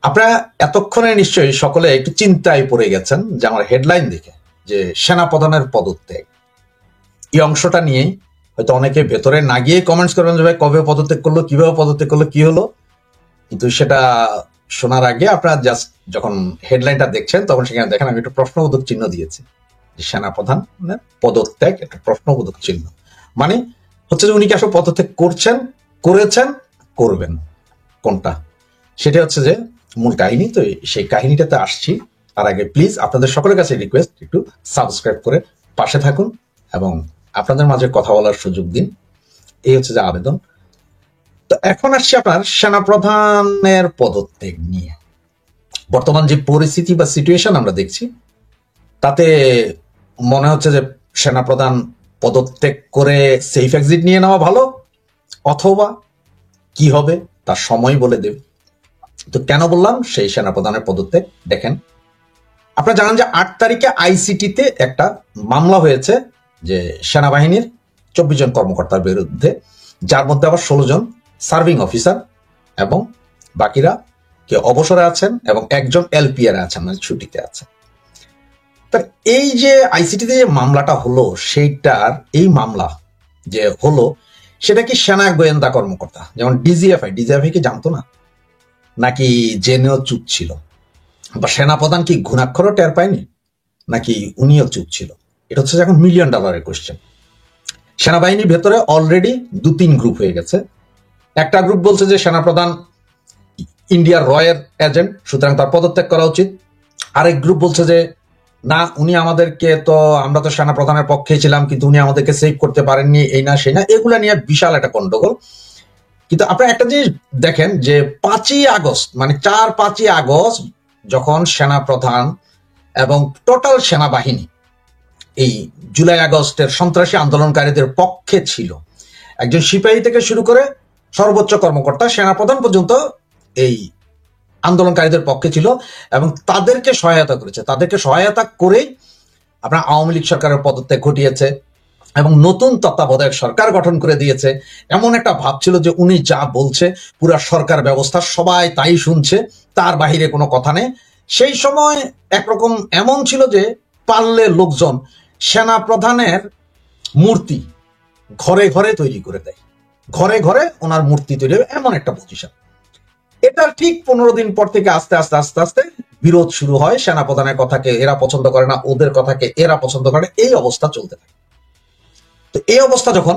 আপনারা এতক্ষণে নিশ্চয়ই সকলে একটু চিন্তায় পড়ে গেছেন যে আমার হেডলাইন দেখে যে সেনাপ্রধানের পদত্যাগ, এই অংশটা নিয়েই হয়তো অনেকে ভেতরে না গিয়ে কমেন্টস করবেন যে ভাই কবে পদত্যাগ করলো, কিভাবে পদত্যাগ করলো, কি হলো। কিন্তু সেটা শোনার আগে আপনারা জাস্ট যখন হেডলাইনটা দেখছেন তখন সেখানে দেখেন আমি একটা প্রশ্নবোধক চিহ্ন দিয়েছি যে সেনাপ্রধানের পদত্যাগ একটা প্রশ্নবোধক চিহ্ন, মানে হচ্ছে যে উনি কি আসলে পদত্যাগ করছেন, করেছেন, করবেন, কোনটা, সেটা হচ্ছে যে মূল কাহিনী। তো সেই কাহিনীটাতে আসছি। তার আগে প্লিজ আপনাদের সকলের কাছে রিকোয়েস্ট, একটু সাবস্ক্রাইব করে পাশে থাকুন এবং আপনাদের মাঝে কথা বলার সুযোগ দিন, এই হচ্ছে যে আবেদন। তো এখন আসছি আপনার সেনাপ্রধানের পদত্যাগ নিয়ে। বর্তমান যে পরিস্থিতি বা সিচুয়েশন আমরা দেখছি তাতে মনে হচ্ছে যে সেনাপ্রধান পদত্যাগ করে সেফ এক্সিট নিয়ে নেওয়া ভালো, অথবা কি হবে তার সময় বলে দেবে। তো কেন বললাম সেই সেনাপ্রধানের পদত্যাগ, দেখেন আপনারা জানেন যে 8 তারিখে আইসিটিতে একটা মামলা হয়েছে যে সেনাবাহিনীর 24 জন কর্মকর্তার বিরুদ্ধে, যার মধ্যে আবার 16 জন সার্ভিং অফিসার এবং বাকিরা কে অবসরে আছেন এবং একজন এলপিআর আছেন, মানে ছুটিতে আছেন। তা এই যে আইসিটিতে যে মামলাটা হলো, সেইটার এই মামলা যে হলো সেটা কি সেনা গোয়েন্দা কর্মকর্তা যেমন ডিজিএফআই কি জানতো না, নাকি জেনেও চুপ ছিল, বা সেনাপ্রধান কি ঘুণাক্ষরও টের পায়নি, নাকি উনিও চুপ ছিল? এটা হচ্ছে এখন $1 মিলিয়ন কোয়েশ্চেন। সেনাবাহিনীর ভেতরে অলরেডি 2-3 গ্রুপ হয়ে গেছে। একটা গ্রুপ বলছে যে সেনাপ্রধান ইন্ডিয়ার রয়ের এজেন্ট, সুতরাং তার পদত্যাগ করা উচিত। আরেক গ্রুপ বলছে যে না, উনি আমাদেরকে তো, আমরা তো সেনাপ্রধানের পক্ষে ছিলাম কিন্তু উনি আমাদেরকে সেভ করতে পারেননি, এই না সেই না, এগুলা নিয়ে বিশাল একটা গন্ডগোল। কিন্তু আপনারা একটা জিনিস দেখেন যে 5ই আগস্ট মানে 4-5ই আগস্ট যখন সেনাপ্রধান এবং টোটাল সেনাবাহিনী এই জুলাই আগস্টের সন্ত্রাসী আন্দোলনকারীদের পক্ষে ছিল, একজন সিপাহী থেকে শুরু করে সর্বোচ্চ কর্মকর্তা সেনাপ্রধান পর্যন্ত এই আন্দোলনকারীদের পক্ষে ছিল এবং তাদেরকে সহায়তা করেছে। তাদেরকে সহায়তা করেই আপনার আওয়ামী লীগ সরকারের পদত্যাগ ঘটিয়েছে এবং নতুন তত্ত্বাবধায়ক সরকার গঠন করে দিয়েছে। এমন একটা ভাব ছিল যে উনি যা বলছে পুরা সরকার ব্যবস্থা সবাই তাই শুনছে, তার বাহিরে কোনো কথা নেই। সেই সময় একরকম এমন ছিল যে পারলে লোকজন সেনা প্রধানের মূর্তি ঘরে ঘরে তৈরি করে দেয়, ঘরে ঘরে ওনার মূর্তি তৈরি হবে, এমন একটা পজিশন। এটার ঠিক 15 দিন পর থেকে আস্তে আস্তে আস্তে আস্তে বিরোধ শুরু হয়। সেনাপ্রধানের কথাকে এরা পছন্দ করে না, ওদের কথাকে এরা পছন্দ করে না, এই অবস্থা চলতে থাকে। তো এই অবস্থা যখন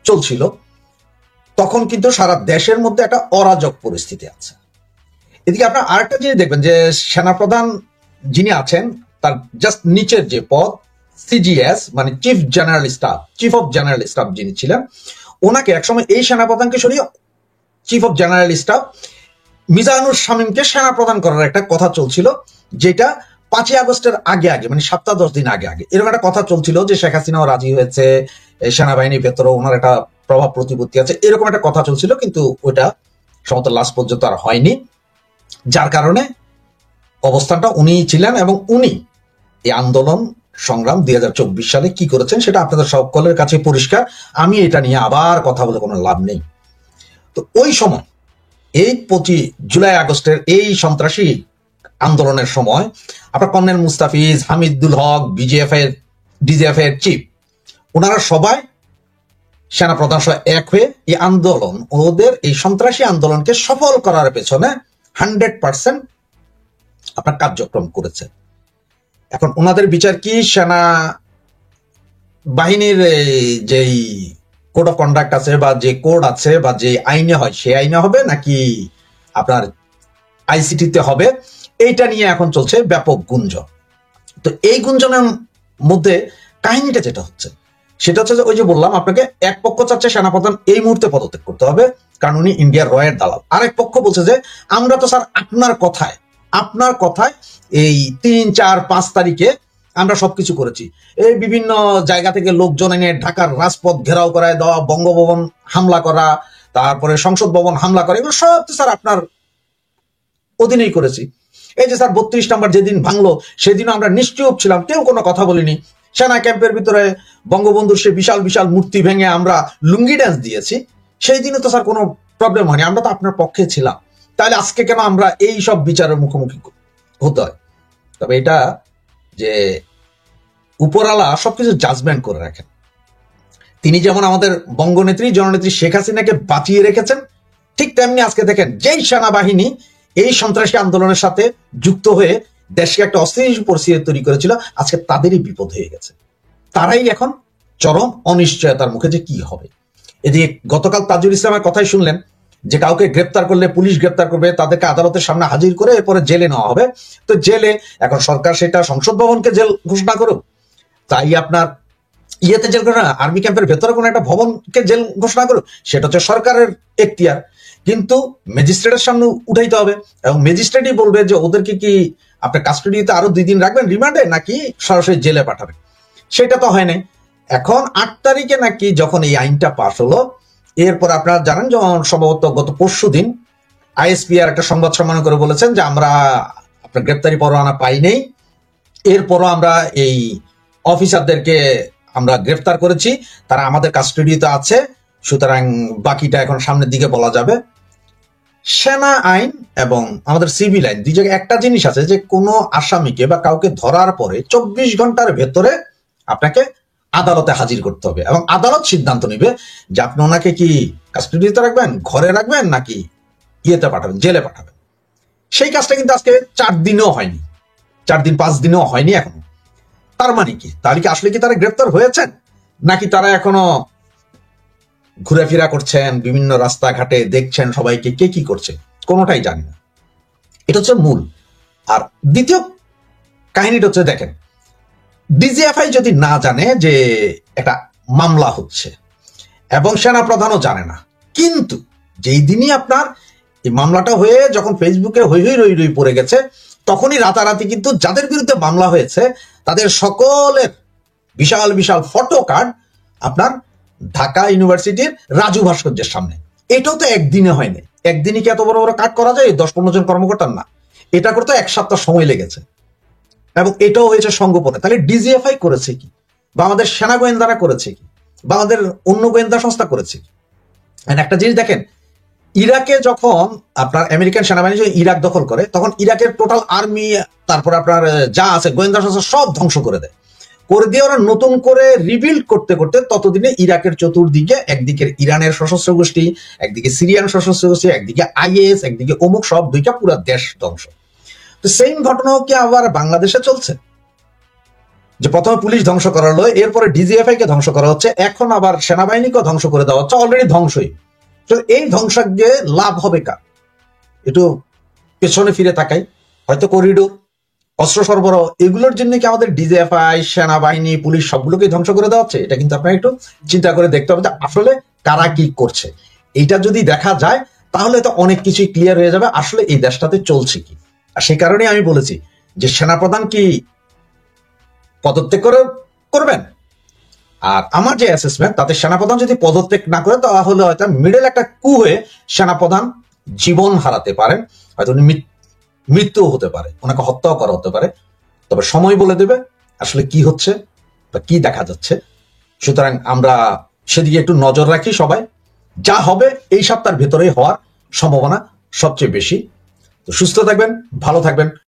চলছিল তখন কিন্তু সারা দেশের মধ্যে একটা অরাজক পরিস্থিতি আছে। এদিকে আপনার আরেকটা জিনিস দেখবেন যে সেনাপ্রধান যিনি আছেন তার জাস্ট নিচের যে পদ সিজিএস মানে চিফ অফ জেনারেল স্টাফ যিনি ছিলেন, ওনাকে একসময় এই সেনাপ্রধানকে সরিয়ে chief of general staff Mizanur শামীমকে সেনাপ্রধান করার একটা কথা চলছিল, যেটা 5ই আগস্টের আগে মানে 7-10 দিন আগে এরকম একটা কথা চলছিল যে শেখ হাসিনাও রাজি হয়েছে, সেনাবাহিনীর ভেতরে ওনার একটা প্রভাব প্রতিপত্তি আছে, এরকম একটা কথা চলছিল। কিন্তু ওইটা সমস্ত লাস্ট পর্যন্ত আর হয়নি, যার কারণে অবস্থানটা উনি ছিলেন এবং উনি এই আন্দোলন সংগ্রাম 2024 সালে কি করেছেন সেটা আপনাদের সকলের কাছে পরিষ্কার। আমি এটা নিয়ে আবার কথা বলে কোনো লাভ নেই। তো ওই সময় এই 25 জুলাই আগস্টের এই সন্ত্রাসী আন্দোলনের সময় আপনার কর্নেল মুস্তাফিজ, হামিদুল হক, ডিজিএফ এর চিফ, ওনারা সবাই সেনাপ্রধান সহ এক হয়ে এই আন্দোলন, ওদের এই সন্ত্রাসী আন্দোলনকে সফল করার পেছনে 100% আপনার কার্যক্রম করেছে। এখন ওনাদের বিচার কি সেনা বাহিনীর যেই কোড অফ কন্ডাক্ট আছে বা যে কোড আছে বা যে আইনে হয় সেই আইনে হবে নাকি আপনার আইসিটিতে হবে, এইটা নিয়ে এখন চলছে ব্যাপক গুঞ্জন। তো এই গুঞ্জনের মধ্যে কাহিনীটা যেটা হচ্ছে সেটা হচ্ছে যে ওই যে বললাম আপনাকে, এক পক্ষ চাচ্ছে সেনাপ্রধান এই মুহূর্তে পদত্যাগ করতে হবে কারণ উনি ইন্ডিয়ার রয়ের দালাল। আরেক পক্ষ বলছে যে আমরা তো স্যার আপনার কথায় এই 3-4-5 তারিখে আমরা সবকিছু করেছি, এই বিভিন্ন জায়গা থেকে লোকজন এনে ঢাকার রাজপথ ঘেরাও করায় দেওয়া, বঙ্গভবন হামলা করা, তারপরে সংসদ ভবন হামলা করা, এগুলো সব তো স্যার আপনার অধীনেই করেছি। এই যে স্যার 32 নম্বর যেদিন ভাঙলো সেদিনও আমরা নিশ্চুপ ছিলাম, কেউ কোনো কথা বলিনি। সেনা ক্যাম্পের ভিতরে বঙ্গবন্ধুর সে বিশাল বিশাল মূর্তি ভেঙে আমরা লুঙ্গি ড্যান্স দিয়েছি, সেই দিনে তো স্যার কোনো প্রবলেম হয়নি, আমরা তো আপনার পক্ষে ছিলাম। তাহলে আজকে কেন আমরা এই সব বিচারের মুখোমুখি হতে হয়? তবে এটা যে উপরালা সবকিছু জাজমেন্ট করে রাখেন। তিনি যেমন আমাদের বঙ্গনেত্রী জননেত্রী শেখ হাসিনাকে বাঁচিয়ে রেখেছেন, ঠিক তেমনি আজকে দেখেন যেই সেনাবাহিনী এই সন্ত্রাসী আন্দোলনের সাথে যুক্ত হয়ে দেশকে একটা অস্থিতিশীল পরিস্থিতি তৈরি করেছিল, আজকে তাদেরই বিপদ হয়ে গেছে। তারাই এখন চরম অনিশ্চয়তার মুখে যে কি হবে। এদিকে গতকাল তাজুল ইসলামের কথাই শুনলেন যে কাউকে গ্রেপ্তার করলে পুলিশ গ্রেপ্তার করবে, তাদেরকে আদালতের সামনে হাজির করে এরপরে জেলে নেওয়া হবে। তো জেলে এখন সরকার সেটা সংসদ ভবনকে জেল ঘোষণা করুক, তাই আপনার ইয়েতে জেল করে না, আর্মি ক্যাম্পের ভেতরে কোনো একটা ভবনকে জেল ঘোষণা করুক, সেটা হচ্ছে সরকারের এখতিয়ার। কিন্তু ম্যাজিস্ট্রেটের সামনে উঠাইতে হবে এবং ম্যাজিস্ট্রেটই বলবে যে ওদেরকে কি আপনার কাস্টডিতে আরো 2 দিন রাখবেন রিমান্ডে নাকি সরাসরি জেলে পাঠাবেন। সেটা তো হয় নাই। এখন 8 তারিখে নাকি যখন এই আইনটা পাশ হলো, এরপর আপনারা জানেন যেমন সম্ভবত গত পরশু দিন আইএসপিআর একটা সংবাদ সম্মেলন করে বলেছেন যে আমরা আপনার গ্রেপ্তারি পরোয়ানা পাই নেই, এরপরও আমরা এই অফিসারদেরকে আমরা গ্রেফতার করেছি, তারা আমাদের কাস্টডিতে আছে, সুতরাং বাকিটা এখন সামনের দিকে বলা যাবে। সেনা আইন এবং আমাদের সিভিল আইন 2 জায়গায় একটা জিনিস আছে যে কোনো আসামিকে বা কাউকে ধরার পরে 24 ঘন্টার ভেতরে আপনাকে আদালতে হাজির করতে হবে এবং আদালত সিদ্ধান্ত নিবে যে আপনি ওনাকে কি কাস্টডিতে রাখবেন, ঘরে রাখবেন নাকি ইয়েতে পাঠাবেন, জেলে পাঠাবেন। সেই কাজটা কিন্তু আজকে 4 দিনেও হয়নি, 4 দিন 5 দিনেও হয়নি এখনো। তার মানে কি, তাহলে কি আসলে কি তারা গ্রেপ্তার হয়েছেন নাকি তারা এখনো ঘুরেফেরা করছেন, বিভিন্ন রাস্তাঘাটে দেখছেন সবাইকে কে কি করছে, কোনোটাই জানি না। এটা হচ্ছে মূল। আর দ্বিতীয় কাহিনীটা হচ্ছে দেখেন, ডিজিএফআই যদি না জানে যে একটা মামলা হচ্ছে এবং সেনাপ্রধানও জানে না, কিন্তু যেই দিনই আপনার এই মামলাটা হয়ে যখন ফেসবুকে হই হই রই রই পড়ে গেছে, তখনই রাতারাতি কিন্তু যাদের বিরুদ্ধে মামলা হয়েছে তাদের সকলের বিশাল বিশাল ফটো কার্ড আপনার ঢাকা ইউনিভার্সিটির রাজু ভাস্কর্যের সামনে। এটাও তো একদিনে হয়নি, একদিনে কি এত বড় বড় কার্ড করা যায় 10-15 জন কর্মকর্তার? না, এটা করতে 1 সপ্তাহ সময় লেগেছে এবং এটাও হয়েছে সংগোপনে। তাহলে ডিজিএফআই করেছে কি, বা আমাদের সেনা গোয়েন্দারা করেছে কি, বা আমাদের অন্য গোয়েন্দা সংস্থা করেছে কি? একটা জিনিস দেখেন, ইরাকে যখন আপনার আমেরিকান সেনাবাহিনী ইরাক দখল করে, তখন ইরাকের টোটাল আর্মি তারপর আপনার যা আছে গোয়েন্দা সংস্থা সব ধ্বংস করে দেয়, করে দিয়ে ওরা নতুন করে রিবিল্ড করতে করতে ততদিনে ইরাকের চতুর্দিকে একদিকে ইরানের সশস্ত্র গোষ্ঠী, একদিকে সিরিয়ান সশস্ত্র গোষ্ঠী, একদিকে আইএস, একদিকে অমুক, সব দুইটা পুরো দেশ ধ্বংস। তো সেম ঘটনাও কি আবার বাংলাদেশে চলছে? যে প্রথমে পুলিশ ধ্বংস করা হলো, এরপরে ডিজিএফআই কে ধ্বংস করা হচ্ছে, এখন আবার সেনাবাহিনীকেও ধ্বংস করে দেওয়া হচ্ছে, অলরেডি ধ্বংসই। তো এই ধ্বংসাজ্ঞে লাভ হবে কার? একটু পেছনে ফিরে তাকাই, হয়তো করিডোর, অস্ত্র সরবরাহ, এগুলোর জন্য কি আমাদের ডিজিএফআই, সেনাবাহিনী, পুলিশ সবগুলোকে ধ্বংস করে দেওয়া হচ্ছে? এটা কিন্তু আপনার একটু চিন্তা করে দেখতে হবে যে আসলে কারা কি করছে। এইটা যদি দেখা যায় তাহলে তো অনেক কিছুই ক্লিয়ার হয়ে যাবে আসলে এই দেশটাতে চলছে কি। আর সেই কারণে আমি বলেছি যে সেনাপ্রধান কি পদত্যাগ করবেন, আর আমার যে অ্যাসেসমেন্ট তাতে সেনাপ্রধান যদি পদত্যাগ না করে তাহলে হয়তো মিডল একটা কু হয়ে সেনাপ্রধান জীবন হারাতে পারেন, হয়তো উনি মৃত্যু হতে পারে, ওনাকে হত্যাও করা হতে পারে। তবে সময় বলে দেবে আসলে কি হচ্ছে বা কি দেখা যাচ্ছে। সুতরাং আমরা সেদিকে একটু নজর রাখি সবাই, যা হবে এই সপ্তাহের ভেতরেই হওয়ার সম্ভাবনা সবচেয়ে বেশি। তো সুস্থ থাকবেন, ভালো থাকবেন।